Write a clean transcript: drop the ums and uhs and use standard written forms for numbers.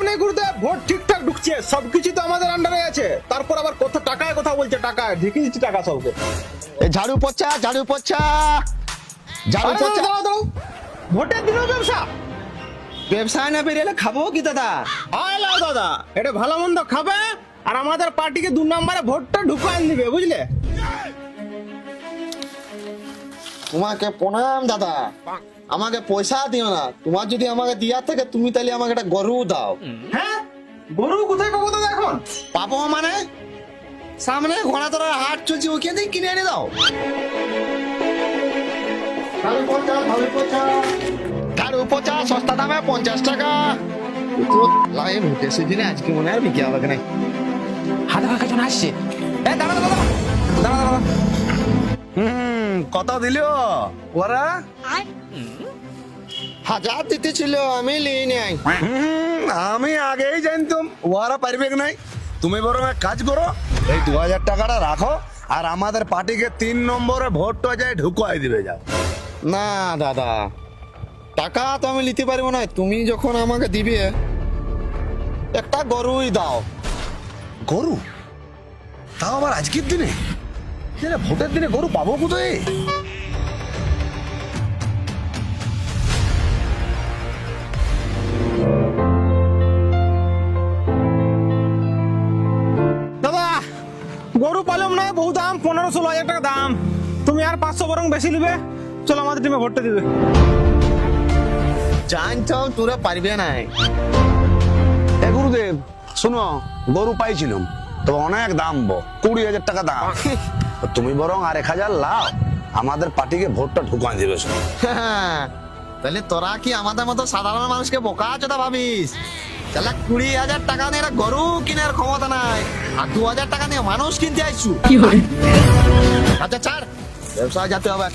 নেই গুরুদেব, ভোট ঠিকঠাক ঢুকছে, সবকিছু তো আমাদের আন্ডারে আছে। তারপর আবার কত টাকায় কথা বলছে, টাকায় ঢেকে দিচ্ছি টাকা সবকে। এই ঝাড়ু পোছা ঝাড়ু পোছা ঝাড়ু আরে পোছা। দাঁড়াও, দাঁড়াও, ভোটের দিনও ব্যবসা? ব্যবসায় না বেরিয়ে খাবো কি দাদা? হয় লাও দাদা, এটা ভালো মন্দ খাবে আর আমাদের পার্টিকে 2 নম্বরে ভোটটা ঢুকান দিবে, বুঝলে? তোমাকে প্রণাম দাদা, আমাকে পয়সা দিও না। তোমার যদি আমাকে দিয়া থাকে তুমি তাহলে আমাকে একটা গরু দাও। হ্যাঁ, গরু কোথায় পাবো দাদা এখন? পাবো মানে সামনে ঘোড়া ধরার হাট চলছে, ওখান থেকে কিনে এনে দাও। ঝাড়ু পোছা সস্তা দামে 50 টাকা। লাগে ভোটের সিজনে আজকে মনে হয় বিক্রি হবে না। হাতে ফাঁকা জন আসছে। এ দাঁড়া দাঁড়া দাঁড়া দাঁড়া দাঁড়া। কত দিল ওরা? 1000 দিতে ছিল, আমি লিয়ে নাই। আমি আগেই জানতাম ওরা পারবে কি নাই। তুমি বরং এক কাজ করো, এই 2000 টাকাটা রাখো আর আমাদের পার্টিকে 3 নম্বরে ভোটটা যায় ঢুকাই দিবে যাও। না দাদা, টাকা তো আমি নিতে পারবো না। তুমি যখন আমাকে দিবে একটা গরুই দাও। গরু? তাও আবার আজকের দিনে? এরা ভোটের দিনে গরু পাবো কোথায়? দাদা, গরু পালম না, বহু দাম, 15-16 হাজার টাকা দাম। তুমি আর 500 বরং বেশি নিবে, চলো আমাদের টিমে ভোটটা দিবে। জানতাম তোরা পারবে না। এ গুরুদেব শোনো, গরু পাইছিলাম তো অনেক দাম, 20,000 টাকা দাম। তুমি বরং আর 1000 লাও, আমাদের পার্টিকে ভোটটা ঢুকান দিবে। তাহলে তোরা কি আমাদের মতো সাধারণ মানুষকে বোকা চোদা ভাবিস? তাহলে 20,000 টাকা নিয়ে একটা গরু কেনার ক্ষমতা নাই, আর 2,000 টাকা নিয়ে মানুষ কিনতে আইসু। আচ্ছা ছাড়, ব্যবসা যেতে হবে।